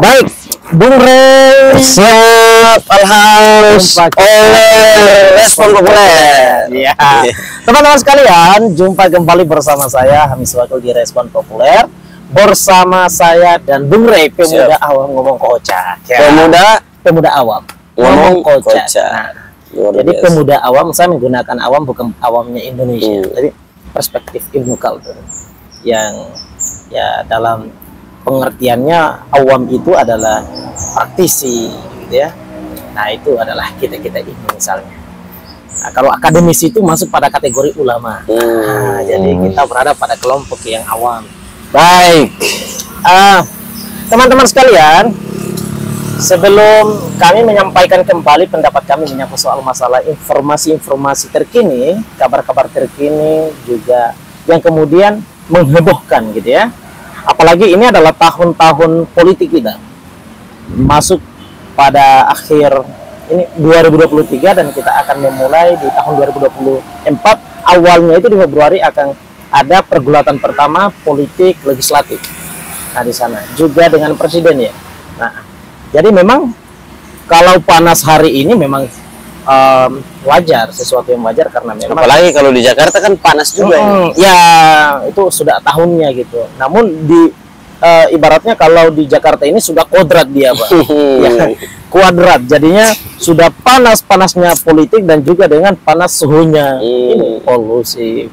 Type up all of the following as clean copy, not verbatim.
Baik, Bung Rey siap alhamdulillah oleh Respon Populer. Iya. Teman-teman sekalian, jumpa kembali bersama saya Hamis Wakil di Respon Populer. Bersama saya dan Bung Rey, pemuda awam ngomong kocak. Ya. Pemuda awam ngomong kocak. kocak. Nah, jadi pemuda awam, saya menggunakan awam bukan awamnya Indonesia, tapi perspektif ilmu kultur yang ya dalam pengertiannya awam itu adalah praktisi, gitu ya. Nah itu adalah kita ini misalnya. Nah, kalau akademisi itu masuk pada kategori ulama. Nah, jadi kita berada pada kelompok yang awam. Baik, teman-teman sekalian, sebelum kami menyampaikan kembali pendapat kami menyangkut soal masalah informasi-informasi terkini, kabar-kabar terkini juga yang kemudian menghebohkan, gitu ya. Apalagi ini adalah tahun-tahun politik kita, masuk pada akhir ini 2023 dan kita akan memulai di tahun 2024. Awalnya itu di Februari akan ada pergulatan pertama politik legislatif. Nah di sana juga dengan presiden ya. Nah jadi memang kalau panas hari ini memang wajar, sesuatu yang wajar karena memang apalagi kalau di Jakarta kan panas juga ya itu sudah tahunnya gitu. Namun di ibaratnya kalau di Jakarta ini sudah kodrat dia Pak. Ya, kuadrat, jadinya sudah panas-panasnya politik dan juga dengan panas suhunya ini polusi,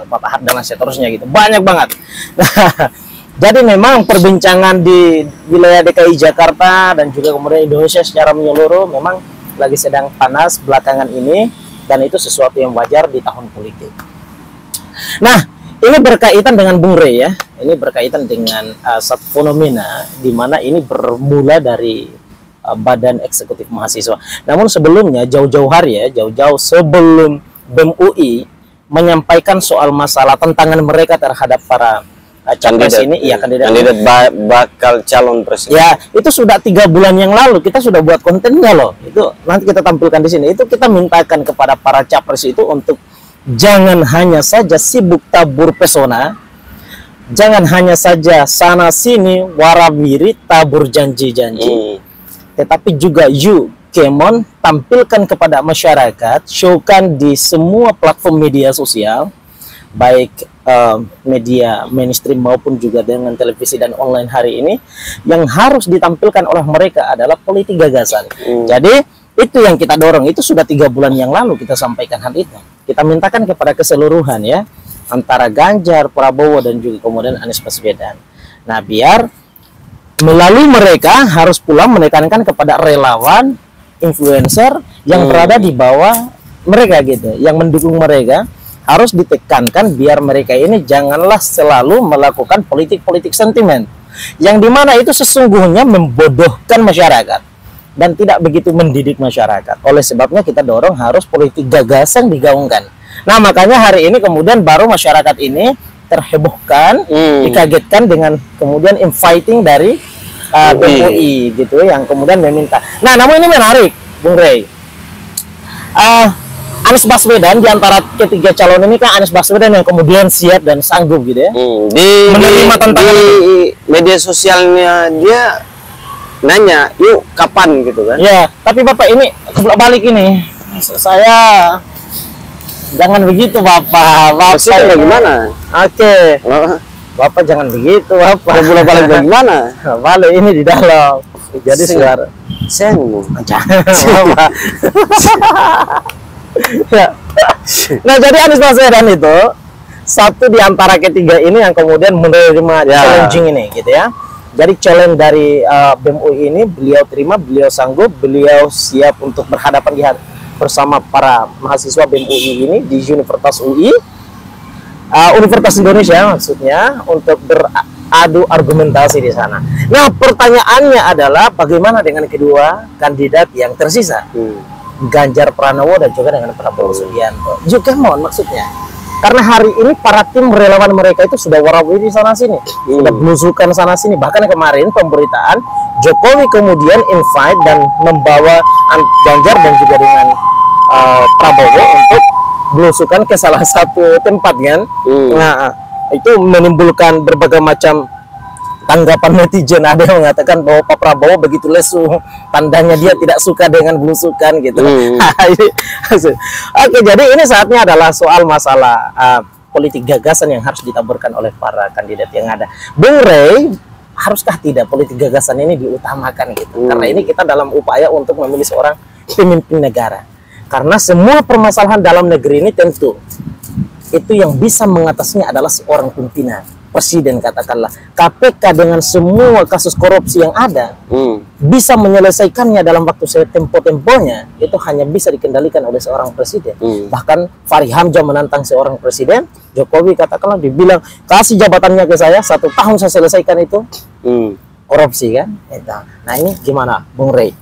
patah dan seterusnya gitu, banyak banget. Nah, jadi memang perbincangan di wilayah DKI Jakarta dan juga kemudian Indonesia secara menyeluruh memang lagi sedang panas belakangan ini, dan itu sesuatu yang wajar di tahun politik. Nah, ini berkaitan dengan Bung Rey ya. Ini berkaitan dengan satu fenomena di mana ini bermula dari Badan Eksekutif Mahasiswa. Namun sebelumnya jauh-jauh hari ya, jauh-jauh sebelum BEM UI menyampaikan soal masalah tantangan mereka terhadap para capres ini, ya kandidat bakal calon presiden. Ya, itu sudah 3 bulan yang lalu kita sudah buat kontennya loh. Itu nanti kita tampilkan di sini. Itu kita mintakan kepada para capres itu untuk jangan hanya saja sibuk tabur pesona, jangan hanya saja sana sini warawiri tabur janji-janji, tetapi juga kemon tampilkan kepada masyarakat, showkan di semua platform media sosial, baik media mainstream maupun juga dengan televisi dan online hari ini, yang harus ditampilkan oleh mereka adalah politik gagasan. Jadi itu yang kita dorong, itu sudah 3 bulan yang lalu kita sampaikan hal itu. Kita mintakan kepada keseluruhan ya, antara Ganjar, Prabowo dan juga kemudian Anies Baswedan. Nah biar melalui mereka harus pula menekankan kepada relawan, influencer yang berada di bawah mereka gitu, yang mendukung mereka, harus ditekankan biar mereka ini janganlah selalu melakukan politik-politik sentimen yang dimana itu sesungguhnya membodohkan masyarakat dan tidak begitu mendidik masyarakat. Oleh sebabnya kita dorong harus politik gagasan digaungkan. Nah makanya hari ini kemudian baru masyarakat ini terhebohkan, dikagetkan dengan kemudian inviting dari BEM UI gitu, yang kemudian meminta. Nah namun ini menarik Bung Rey, Anies Baswedan di antara ketiga calon ini kan Anies Baswedan yang kemudian siap dan sanggup gitu ya, menerima tantangan di media sosialnya dia nanya yuk kapan gitu kan ya. Tapi Bapak ini balik ini, saya jangan begitu Bapak maksudnya bagaimana? Oke. Bapak jangan begitu Bapak. Balik bagaimana? Balik ini di dalam. Jadi sekarang saya ngomong Bapak. Ya. Nah jadi Anies Baswedan itu satu di antara ketiga ini yang kemudian menerima challenging ini gitu ya. Jadi challenge dari BEM UI ini beliau terima, beliau sanggup, beliau siap untuk berhadapan bersama para mahasiswa BEM UI ini di Universitas UI, Universitas Indonesia maksudnya, untuk beradu argumentasi di sana. Nah pertanyaannya adalah bagaimana dengan kedua kandidat yang tersisa, Ganjar Pranowo dan juga dengan Prabowo Subianto. Jukemon maksudnya. Karena hari ini para tim relawan mereka itu sudah warawiri sana sini, sudah belusukan sana sini. Bahkan kemarin pemberitaan Jokowi kemudian invite dan membawa Ganjar dan juga dengan Prabowo untuk belusukan ke salah satu tempat kan. Nah, itu menimbulkan berbagai macam tanggapan netizen ada yang mengatakan bahwa Pak Prabowo begitu lesu, tandanya dia tidak suka dengan belusukan gitu. Oke, jadi ini saatnya adalah soal masalah politik gagasan yang harus ditaburkan oleh para kandidat yang ada. Bung Rey, haruskah tidak politik gagasan ini diutamakan gitu? Karena ini kita dalam upaya untuk memilih seorang pemimpin negara. Karena semua permasalahan dalam negeri ini tentu itu yang bisa mengatasinya adalah seorang pimpinan. Presiden katakanlah, KPK dengan semua kasus korupsi yang ada bisa menyelesaikannya dalam waktu tempo-temponya, itu hanya bisa dikendalikan oleh seorang presiden. Bahkan Fahri Hamzah menantang seorang presiden, Jokowi katakanlah dibilang kasih jabatannya ke saya 1 tahun saya selesaikan itu korupsi kan. Nah ini gimana Bung Rey?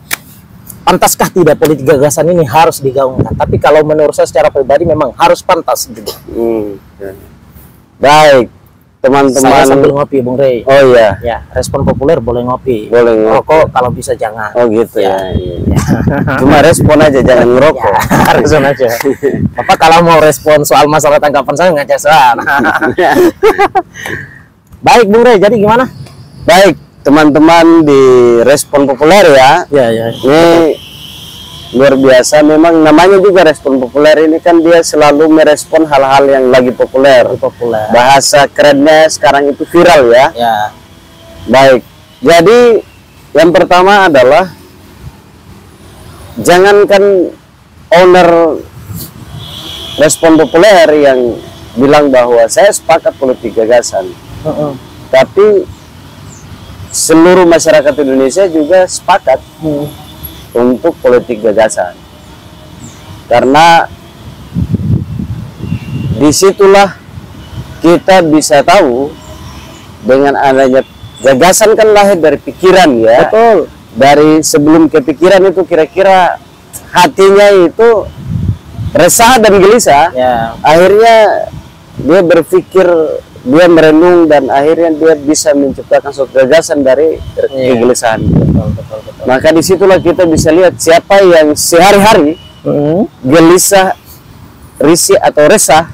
Pantaskah tidak politik gagasan ini harus digaungkan? Tapi kalau menurut saya secara pribadi memang harus pantas gitu. Baik. Teman-teman, saya sambil ngopi Bung Rey. Oh iya. Ya, respon populer boleh ngopi. Boleh ngopi. Rokok kalau bisa jangan. Oh gitu ya. Cuma respon aja, jangan ngerokok. Ya, respon aja. Apa kalau mau respon soal masalah tanggapan saya nggak jasa. Baik Bung Rey, jadi gimana? Baik, teman-teman di respon populer ya. Ya. Ini luar biasa, memang namanya juga respon populer ini kan dia selalu merespon hal-hal yang lagi populer. Bahasa kerennya sekarang itu viral ya. Baik, jadi yang pertama adalah jangankan owner respon populer yang bilang bahwa saya sepakat politik gagasan, tapi seluruh masyarakat Indonesia juga sepakat untuk politik gagasan, karena disitulah kita bisa tahu dengan adanya gagasan kan lahir dari pikiran ya. Betul. Dari sebelum kepikiran itu kira-kira hatinya itu resah dan gelisah. Akhirnya dia berpikir, dia merenung, dan akhirnya dia bisa menciptakan suatu gagasan dari kegelisahan. Betul. Maka disitulah kita bisa lihat siapa yang sehari-hari gelisah, risih atau resah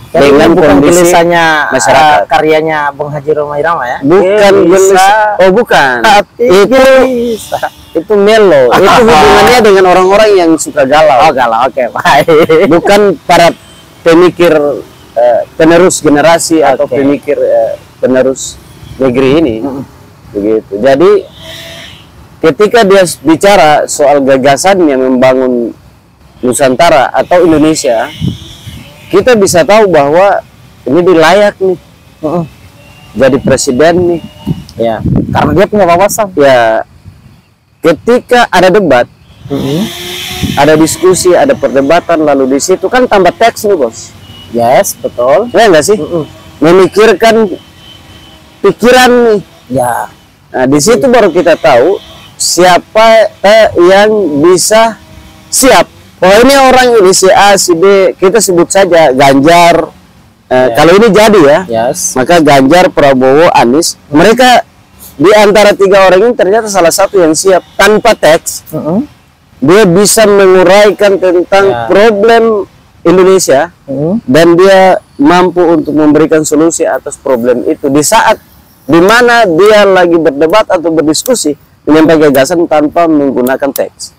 dengan bukan kondisi gelisahnya masyarakat. Karyanya Bung Haji Roma Irama ya. Bukan gelisah. Oh bukan. Itu melo. Itu hubungannya dengan orang-orang yang suka galau. Oh galau, oke, baik. Bukan para pemikir penerus generasi atau pemikir penerus negeri ini. Begitu. Jadi ketika dia bicara soal gagasan yang membangun Nusantara atau Indonesia, kita bisa tahu bahwa ini layak nih jadi presiden nih. Ya, karena dia punya wawasan. Ya, ketika ada debat, ada diskusi, ada perdebatan, lalu di situ kan tambah teks nih bos. Yes, betul. Ya enggak sih? Memikirkan pikiran nih. Ya. Nah, di situ baru kita tahu siapa yang bisa siap. Oh ini orang ini si A, si B, kita sebut saja Ganjar. Kalau ini jadi ya, maka Ganjar, Prabowo, Anies, mereka di antara 3 orang ini ternyata salah satu yang siap tanpa teks. Dia bisa menguraikan tentang problem Indonesia dan dia mampu untuk memberikan solusi atas problem itu di saat dimana dia lagi berdebat atau berdiskusi menyampaikan gagasan tanpa menggunakan teks.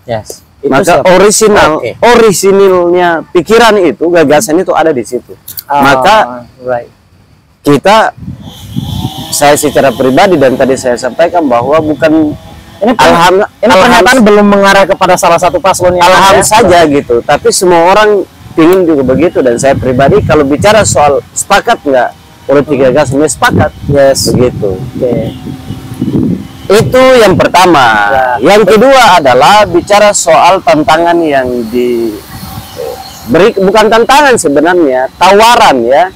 Maka orisinilnya pikiran itu, gagasan itu ada di situ. Maka kita, saya secara pribadi dan tadi saya sampaikan bahwa bukan ini pernyataan belum mengarah kepada salah satu paslon yang saja gitu, tapi semua orang ingin juga begitu. Dan saya pribadi kalau bicara soal sepakat nggak politik gagasan, sepakat. Begitu. Itu yang pertama. Yang kedua adalah bicara soal tantangan yang diberi, bukan tantangan sebenarnya, tawaran ya.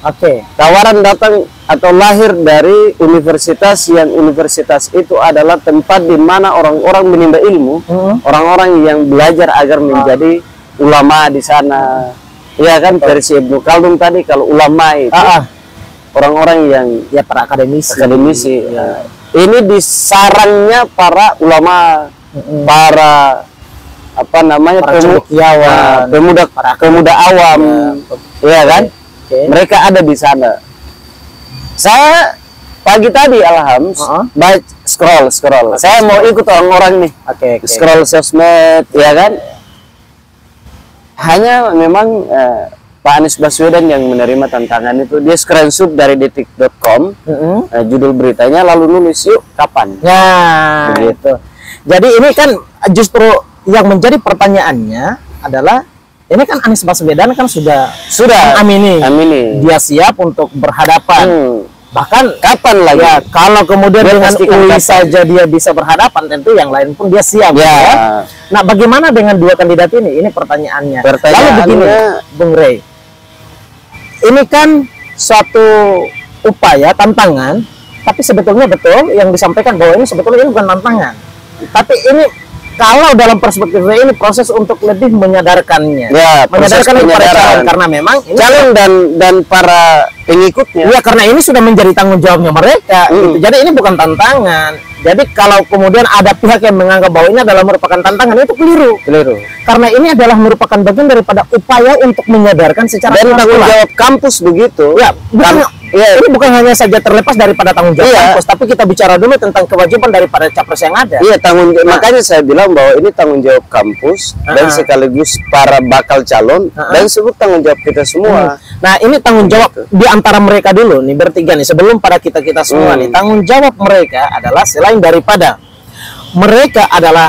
Tawaran datang atau lahir dari universitas, yang universitas itu adalah tempat di mana orang-orang menimba ilmu, orang-orang yang belajar agar menjadi ulama di sana. Ya kan, versi Ibnu Khaldun tadi, kalau ulama itu orang-orang yang para akademisi. Ini di sarangnya para ulama, para pemuda awam, ya kan? Mereka ada di sana. Saya pagi tadi Alhams, scroll. Saya mau ikut orang-orang nih. Oke. Scroll sosmed, ya kan? Hanya memang Pak Anies Baswedan yang menerima tantangan itu. Dia screenshot dari detik.com, judul beritanya, lalu nulis, yuk kapan? Ya, begitu. Jadi ini kan justru yang menjadi pertanyaannya adalah, ini kan Anies Baswedan kan sudah amini. Dia siap untuk berhadapan. Bahkan kapan lagi? Ya, kalau kemudian dia dengan UI saja dia bisa berhadapan, tentu yang lain pun dia siap. Ya. Nah, bagaimana dengan dua kandidat ini? Ini pertanyaannya. Lalu begini, Bung Rey. Ini kan suatu upaya, tantangan, tapi sebetulnya betul yang disampaikan bahwa ini sebetulnya ini bukan tantangan. Tapi ini kalau dalam perspektif ini proses untuk lebih menyadarkannya, menyadarkan para calon, karena memang ini calon dan para pengikutnya. Ya, karena ini sudah menjadi tanggung jawabnya mereka. Gitu. Jadi ini bukan tantangan. Jadi kalau kemudian ada pihak yang menganggap bahwa ini adalah merupakan tantangan, itu keliru. Karena ini adalah merupakan bagian daripada upaya untuk menyadarkan secara dan tanggung jawab kampus begitu. Ya, ini bukan hanya saja terlepas daripada tanggung jawab kampus, tapi kita bicara dulu tentang kewajiban daripada capres yang ada. Iya, makanya saya bilang bahwa ini tanggung jawab kampus dan sekaligus para bakal calon dan sebut tanggung jawab kita semua. Nah, ini tanggung jawab di antara mereka dulu nih, bertiga nih, sebelum pada kita semua nih. Tanggung jawab mereka adalah selain daripada mereka adalah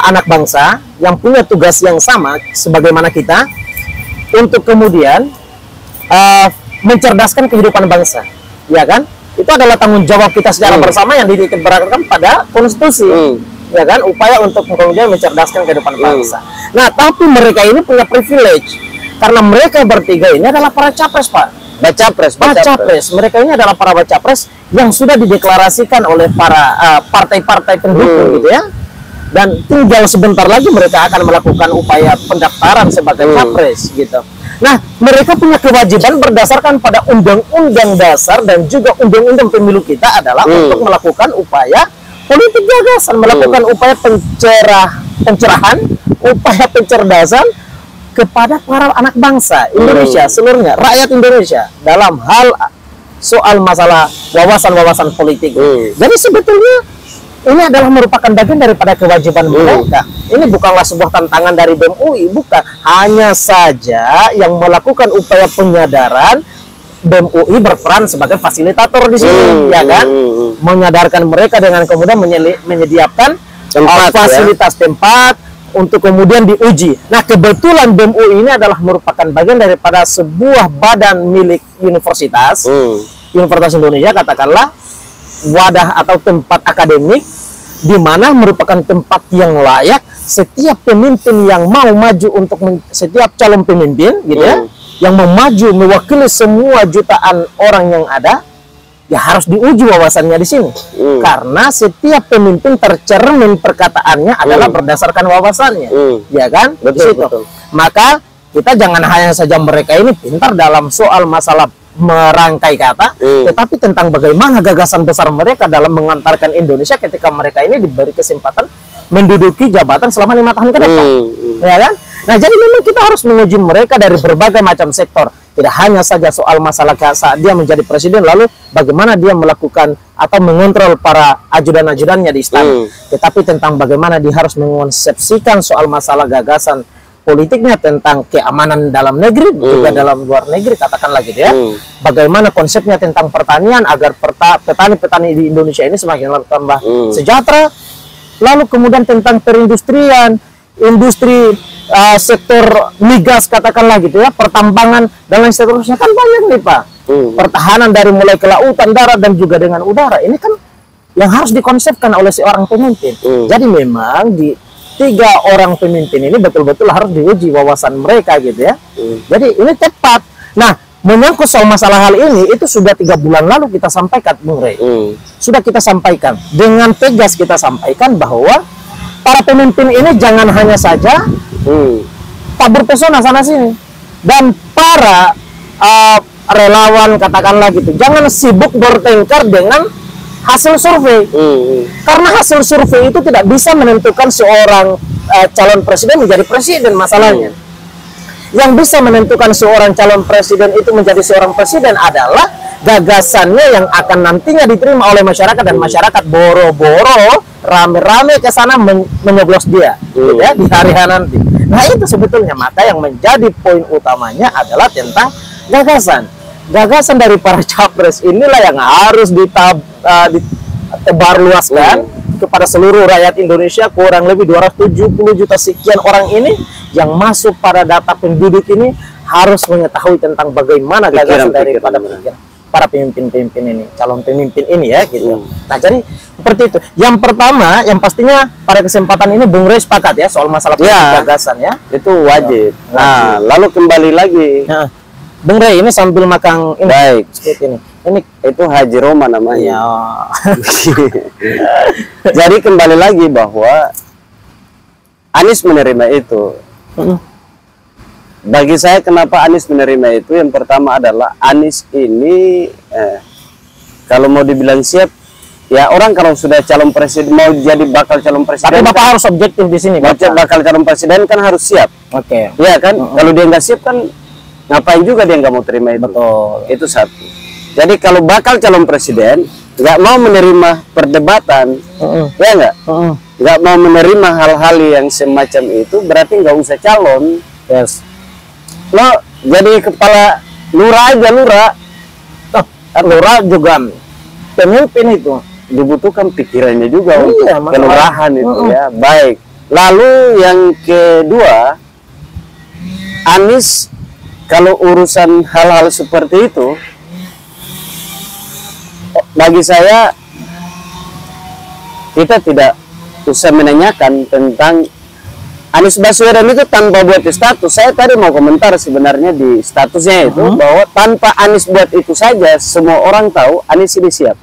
anak bangsa yang punya tugas yang sama sebagaimana kita untuk kemudian mencerdaskan kehidupan bangsa, ya kan? Itu adalah tanggung jawab kita secara bersama yang dititikberatkan pada konstitusi, ya kan? Upaya untuk kemudian mencerdaskan kehidupan bangsa. Nah, tapi mereka ini punya privilege karena mereka bertiga ini adalah para capres, Pak. Bacapres. Mereka ini adalah para bacapres yang sudah dideklarasikan oleh para partai-partai pendukung, gitu ya. Dan tinggal sebentar lagi mereka akan melakukan upaya pendaftaran sebagai capres, gitu. Nah, mereka punya kewajiban berdasarkan pada undang-undang dasar dan juga undang-undang pemilu kita adalah untuk melakukan upaya politik gagasan, melakukan upaya pencerahan, upaya pencerdasan kepada para anak bangsa Indonesia seluruhnya, rakyat Indonesia dalam hal soal masalah wawasan-wawasan politik. Jadi sebetulnya ini adalah merupakan bagian daripada kewajiban mereka. Ini bukanlah sebuah tantangan dari BEM UI, bukan. Hanya saja yang melakukan upaya penyadaran, BEM UI berperan sebagai fasilitator di sini, ya kan? Menyadarkan mereka dengan kemudian menyediakan fasilitas tempat untuk kemudian diuji. Nah, kebetulan BEM UI ini adalah merupakan bagian daripada sebuah badan milik universitas, Universitas Indonesia, katakanlah wadah atau tempat akademik di mana merupakan tempat yang layak setiap pemimpin yang mau maju untuk setiap calon pemimpin, gitu ya, yang mau maju mewakili semua jutaan orang yang ada, ya harus diuji wawasannya di sini. Karena setiap pemimpin tercermin perkataannya adalah berdasarkan wawasannya, ya kan? Betul. Maka kita jangan hanya saja mereka ini pintar dalam soal masalah merangkai kata, tetapi tentang bagaimana gagasan besar mereka dalam mengantarkan Indonesia ketika mereka ini diberi kesempatan menduduki jabatan selama 5 tahun ke depan, ya kan? Nah, jadi memang kita harus menguji mereka dari berbagai macam sektor. Tidak hanya saja soal masalah saat dia menjadi presiden, lalu bagaimana dia melakukan atau mengontrol para ajudan-ajudannya di istana, tetapi tentang bagaimana dia harus mengonsepsikan soal masalah gagasan politiknya tentang keamanan dalam negeri juga dalam luar negeri, katakanlah gitu ya. Bagaimana konsepnya tentang pertanian agar petani-petani di Indonesia ini semakin tambah sejahtera. Lalu kemudian tentang perindustrian, industri sektor migas, katakanlah gitu ya, pertambangan dan lain seterusnya, kan banyak nih Pak. Pertahanan dari mulai ke lautan, darat dan juga dengan udara. Ini kan yang harus dikonsepkan oleh seorang pemimpin. Jadi memang di 3 orang pemimpin ini betul-betul harus diuji wawasan mereka, gitu ya. Jadi ini tepat. Nah, menyangkut soal masalah hal ini itu sudah 3 bulan lalu kita sampaikan, Bung Rey. Sudah kita sampaikan dengan tegas, kita sampaikan bahwa para pemimpin ini jangan hanya saja tabur pesona sana sini, dan para relawan, katakanlah gitu, jangan sibuk bertengkar dengan hasil survei. Karena hasil survei itu tidak bisa menentukan seorang calon presiden menjadi presiden. Masalahnya yang bisa menentukan seorang calon presiden itu menjadi seorang presiden adalah gagasannya yang akan nantinya diterima oleh masyarakat, dan masyarakat boro-boro rame-rame ke sana menyoblos dia, gitu ya, di hari-hari nanti. Nah itu sebetulnya, maka yang menjadi poin utamanya adalah tentang gagasan. Gagasan dari para capres inilah yang harus ditebarluaskan kepada seluruh rakyat Indonesia, kurang lebih 270 juta sekian orang ini yang masuk pada data penduduk ini harus mengetahui tentang bagaimana gagasan daripada para pemimpin-pemimpin ini, calon pemimpin ini ya gitu. Nah jadi seperti itu. Yang pertama, yang pastinya pada kesempatan ini Bung Rey sepakat ya soal masalah gagasan ya. Itu wajib. Nah, lalu kembali lagi. Nah, Bung Rey ini sambil makan ini. Baik. Seperti ini. Ini itu Haji Roma namanya. Ya. Jadi kembali lagi bahwa Anies menerima itu. Bagi saya kenapa Anies menerima itu, yang pertama adalah Anies ini kalau mau dibilang siap, ya orang kalau sudah calon presiden, mau jadi bakal calon presiden. Tapi Bapak harus objektif di sini. Bakal calon presiden kan harus siap. Oke. Iya kan? Kalau dia nggak siap kan ngapain juga dia nggak mau terima itu. Betul. Itu satu. Jadi kalau bakal calon presiden nggak mau menerima perdebatan, ya nggak? Nggak mau menerima hal-hal yang semacam itu, berarti nggak usah calon. Yes. Lo jadi kepala lurah aja, lurah juga pemimpin itu dibutuhkan pikirannya juga untuk kelurahan itu ya. Baik. Lalu yang kedua, Anies kalau urusan hal-hal seperti itu, bagi saya kita tidak usah menanyakan tentang Anies Baswedan itu tanpa buat status. Saya tadi mau komentar sebenarnya di statusnya itu bahwa tanpa Anies buat itu saja semua orang tahu Anies ini siap.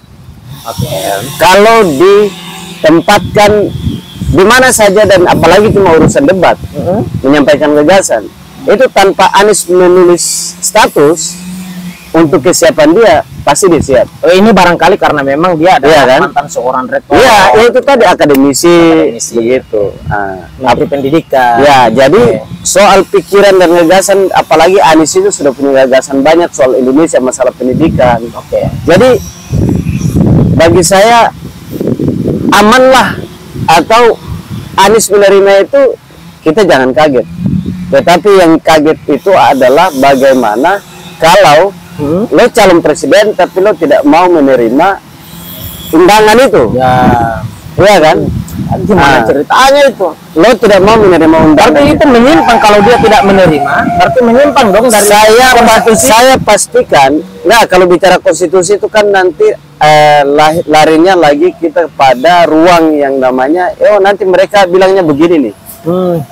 Kalau ditempatkan di mana saja dan apalagi cuma urusan debat, menyampaikan gagasan, itu tanpa Anies menulis status untuk kesiapan dia, pasti dia siap. Ini barangkali karena memang dia adalah mantan seorang rektor. Iya, itu tadi akademisi. Begitu. Menteri Pendidikan. Ya, jadi soal pikiran dan gagasan, apalagi Anies itu sudah punya gagasan banyak soal Indonesia, masalah pendidikan. Jadi bagi saya amanlah, atau Anies menerima itu kita jangan kaget. Tetapi yang kaget itu adalah bagaimana kalau lo calon presiden tapi lo tidak mau menerima undangan itu. Ya kan? Gimana ceritanya itu? Lo tidak mau menerima undangan. Berarti itu menyimpang. Kalau dia tidak menerima, berarti menyimpang dong dari saya pastikan. Nah, kalau bicara konstitusi itu kan nanti larinya lagi kita pada ruang yang namanya, nanti mereka bilangnya begini nih.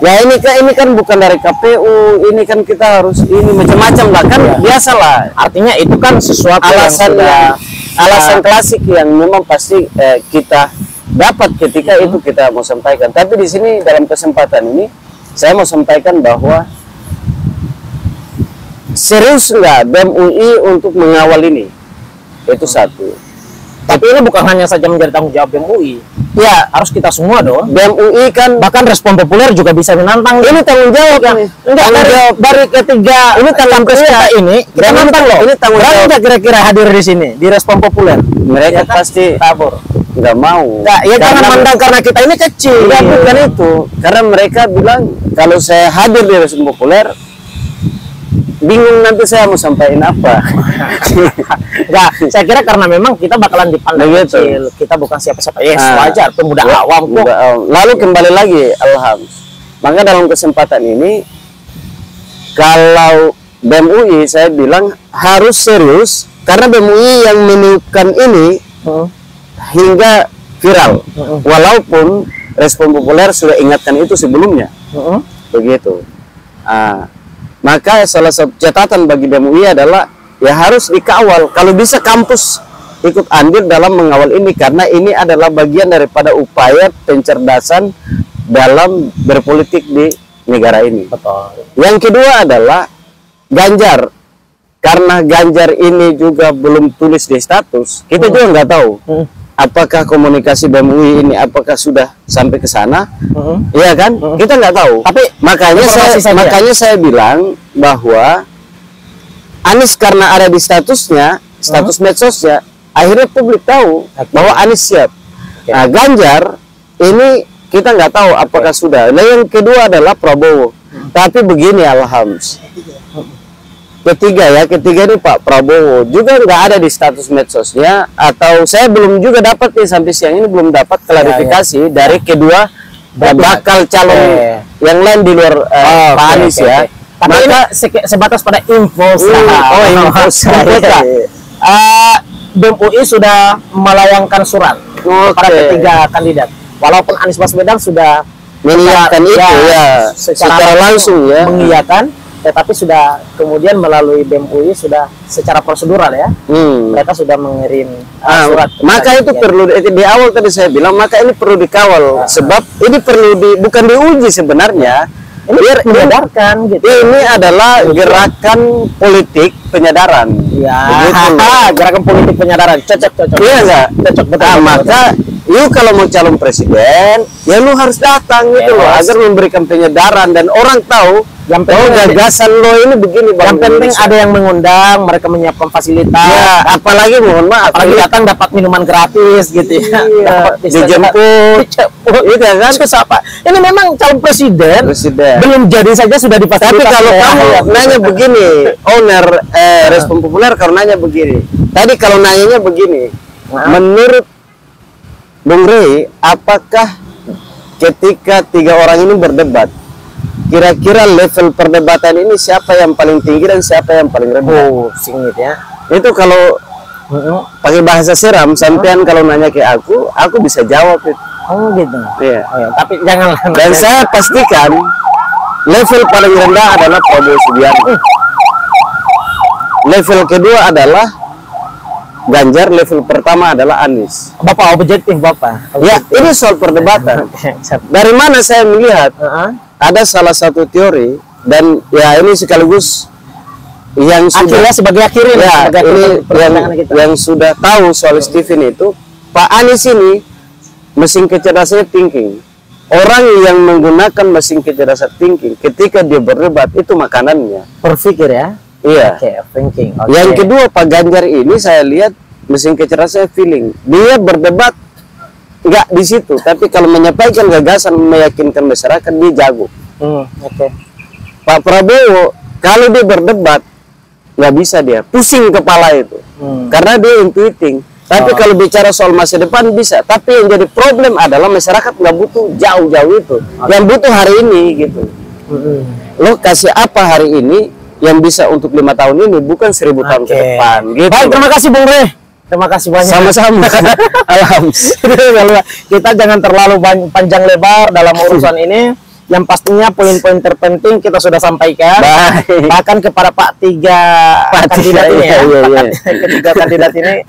Ya ini kan bukan dari KPU, ini kan kita harus ini macam-macam lah kan, biasalah. Artinya itu kan sesuatu alasan klasik yang memang pasti kita dapat ketika itu kita mau sampaikan. Tapi di sini dalam kesempatan ini saya mau sampaikan bahwa serius nggak BEM UI untuk mengawal ini, itu satu. Tapi ini bukan hanya saja menjadi tanggung jawab BEM UI. Ya, harus kita semua dong. BEM UI kan bahkan Respon Populer juga bisa menantang. Ini tanggung jawab ya. Dari ketiga ini tanggung jawab ini kita nantang loh. Ini tanggung jawab. Berapa kira-kira hadir di sini di Respon Populer? Mereka pasti tabur. Nggak mau. Ya jangan mandang karena kita ini kecil. Ya bukan itu. Karena mereka bilang kalau saya hadir di Respon Populer, bingung nanti saya mau sampaikan apa. Enggak, saya kira karena memang kita bakalan dipandang kecil, kita bukan siapa-siapa. Wajar, pemuda awam kok. Lalu kembali lagi, maka dalam kesempatan ini, kalau BEM UI saya bilang harus serius, karena BEM UI yang menemukan ini hingga viral, walaupun Respon Populer sudah ingatkan itu sebelumnya, begitu. Maka salah satu catatan bagi BEM UI adalah ya harus dikawal. Kalau bisa kampus ikut andil dalam mengawal ini, karena ini adalah bagian daripada upaya pencerdasan dalam berpolitik di negara ini. Betul. Yang kedua adalah Ganjar. Karena Ganjar ini juga belum tulis di status, kita juga nggak tahu apakah komunikasi BEM UI ini apakah sudah sampai ke sana, iya kan? Kita nggak tahu. Tapi makanya saya bilang bahwa Anies karena ada di statusnya, status medsosnya, akhirnya publik tahu bahwa Anies siap. Nah, Ganjar ini kita nggak tahu apakah sudah. Nah, yang kedua adalah Prabowo. Tapi begini Alhams. Ketiga ini Pak Prabowo juga nggak ada di status medsosnya, atau saya belum juga dapat nih sampai siang ini belum dapat klarifikasi dari kedua bakal calon yang lain di luar Pak Anies ya. Tapi maka, ini sebatas pada info info saja. BEM UI sudah melayangkan surat kepada ketiga kandidat. Walaupun Anies Baswedan sudah mengiyakan itu ya secara langsung ya, mengiyakan, tetapi sudah kemudian melalui BEM UI sudah secara prosedural ya, mereka sudah mengirim surat. Maka itu perlu di awal tadi saya bilang, maka ini perlu dikawal, sebab ini perlu bukan diuji sebenarnya. Ini menyadarkan gitu. Ini adalah gerakan politik penyadaran. Ya, gerakan politik penyadaran. Cocok. Iya enggak? Cocok betul. Maka you kalau mau calon presiden, ya lu harus datang gitu loh, agar memberikan penyadaran dan orang tahu yang gagasan lo ini begini. Yang penting ada yang mengundang, mereka menyiapkan fasilitas. Ya, apalagi mohon maaf, apalagi datang dapat minuman gratis gitu ya. Dapat dijemput. Itu kan apa? Ini memang calon presiden. Belum jadi saja sudah dipastikan. Tapi kalau kamu nanya begini, owner Respon Populer kalau nanya begini. Tadi kalau nanyanya begini, menurut Bung Rey, apakah ketika tiga orang ini berdebat, kira-kira level perdebatan ini siapa yang paling tinggi dan siapa yang paling rendah? Singit ya. Itu kalau pakai bahasa seram, sampean kalau nanya ke aku bisa jawab itu. Oh gitu. Iya. Tapi jangan. Dan saya pastikan level paling rendah adalah Prabowo Subianto. Level kedua adalah Ganjar, level pertama adalah Anies. Bapak objektif Bapak. Ya, ini soal perdebatan. Dari mana saya melihat? Ada salah satu teori, dan ya ini sekaligus yang sudah sebagai akhirnya ya, ini yang sudah tahu soal Stephen itu, Pak Anies ini mesin kecerdasannya thinking. Orang yang menggunakan mesin kecerdasan thinking ketika dia berdebat itu makanannya. Berpikir ya. Iya. Thinking. Yang kedua Pak Ganjar ini saya lihat mesin kecerdasannya feeling. Dia berdebat nggak di situ, tapi kalau menyampaikan gagasan, meyakinkan masyarakat, dia jago. Pak Prabowo kalau dia berdebat nggak bisa, dia pusing kepala itu, karena dia intuiting. Tapi kalau bicara soal masa depan bisa, tapi yang jadi problem adalah masyarakat nggak butuh jauh-jauh itu, yang butuh hari ini gitu. Lo kasih apa hari ini yang bisa untuk 5 tahun ini, bukan 1000 tahun ke depan gitu. Baik, terima kasih Bung Rey. Terima kasih banyak. Sama-sama. Alhamdulillah. Kita jangan terlalu panjang lebar dalam urusan ini. Yang pastinya poin-poin terpenting kita sudah sampaikan. Bahkan kepada tiga kandidat ini ya. Ketiga kandidat ini.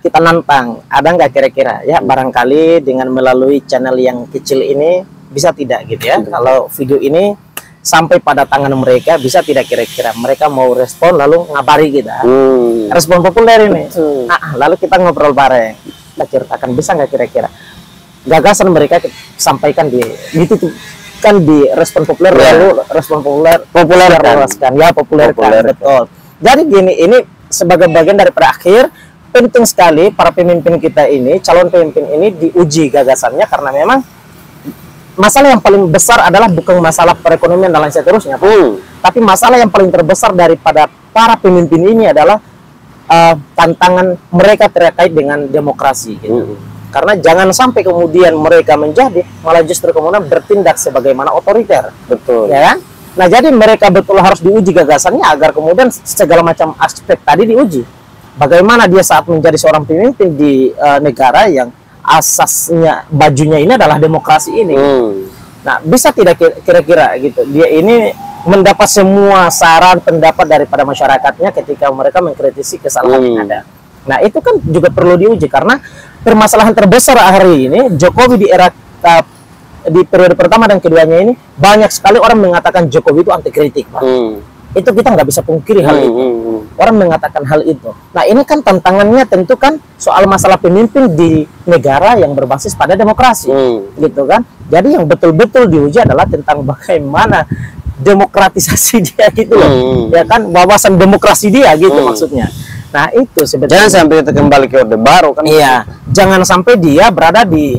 Kita nantang. Ada nggak kira-kira ya, barangkali dengan melalui channel yang kecil ini bisa tidak gitu ya. Kalau video ini sampai pada tangan mereka, bisa tidak kira-kira mereka mau respon lalu ngabari kita. Respon Populer ini. Lalu kita ngobrol bareng. Kita ceritakan bisa nggak kira-kira gagasan mereka sampaikan dititipkan di Respon Populer, lalu Respon populerkan. Ya, populerkan. Betul. Jadi gini, ini sebagai bagian daripada akhir, penting sekali para pemimpin kita ini, calon pemimpin ini diuji gagasannya, karena memang masalah yang paling besar adalah bukan masalah perekonomian dan lain seterusnya, tapi masalah yang paling terbesar daripada para pemimpin ini adalah tantangan mereka terkait dengan demokrasi gitu. Karena jangan sampai kemudian mereka menjadi malah justru kemudian bertindak sebagaimana otoriter. Betul. Ya kan? Nah, jadi mereka betul harus diuji gagasannya agar kemudian segala macam aspek tadi diuji. Bagaimana dia saat menjadi seorang pemimpin di negara yang asasnya bajunya ini adalah demokrasi ini. Nah, bisa tidak kira-kira gitu dia ini mendapat semua saran pendapat daripada masyarakatnya ketika mereka mengkritisi kesalahan yang ada. Nah, itu kan juga perlu diuji, karena permasalahan terbesar hari ini Jokowi di era di periode pertama dan keduanya ini banyak sekali orang mengatakan Jokowi itu anti kritik, Pak. Itu kita nggak bisa pungkiri hal itu. Orang mengatakan hal itu. Nah, ini kan tantangannya tentu kan soal masalah pemimpin di negara yang berbasis pada demokrasi, gitu kan. Jadi yang betul-betul diuji adalah tentang bagaimana demokratisasi dia gitu loh. Ya kan, wawasan demokrasi dia gitu maksudnya. Nah, itu sebenarnya. Jangan sampai kita kembali ke Orde Baru kan. Iya, jangan sampai dia berada di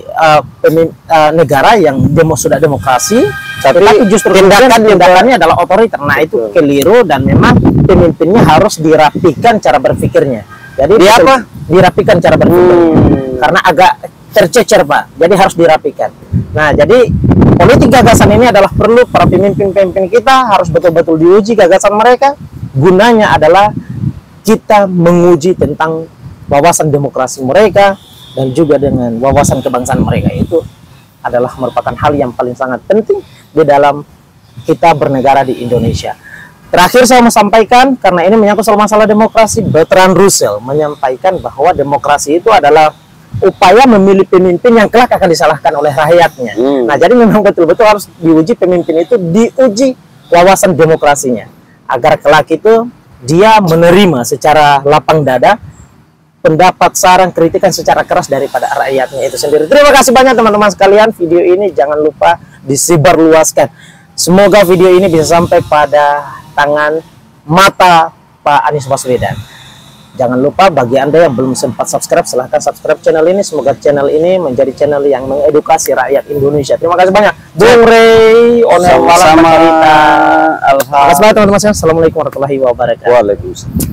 negara yang sudah demokrasi, tapi justru tindakannya adalah otoriter. Nah, itu keliru dan memang pemimpinnya harus dirapikan cara berpikirnya. Jadi dirapikan cara berpikir. Karena agak tercecer, Pak. Jadi harus dirapikan. Nah, jadi politik gagasan ini adalah perlu para pemimpin-pemimpin kita harus betul-betul diuji gagasan mereka. Gunanya adalah kita menguji tentang wawasan demokrasi mereka dan juga dengan wawasan kebangsaan mereka. Itu adalah merupakan hal yang paling sangat penting di dalam kita bernegara di Indonesia. Terakhir saya mau sampaikan, karena ini menyangkut soal masalah demokrasi, Bertrand Russell menyampaikan bahwa demokrasi itu adalah upaya memilih pemimpin yang kelak akan disalahkan oleh rakyatnya. Nah, jadi memang betul-betul harus diuji pemimpin itu, diuji wawasan demokrasinya, agar kelak itu dia menerima secara lapang dada pendapat, saran, kritikan secara keras daripada rakyatnya itu sendiri. Terima kasih banyak teman-teman sekalian. Video ini jangan lupa disebarluaskan. Semoga video ini bisa sampai pada tangan mata Pak Anies Baswedan. Jangan lupa bagi Anda yang belum sempat subscribe, silahkan subscribe channel ini. Semoga channel ini menjadi channel yang mengedukasi rakyat Indonesia. Terima kasih banyak. Bung Rey, sama-sama. Terima kasih banyak teman-teman. Assalamualaikum warahmatullahi wabarakatuh. Waalaikumsalam.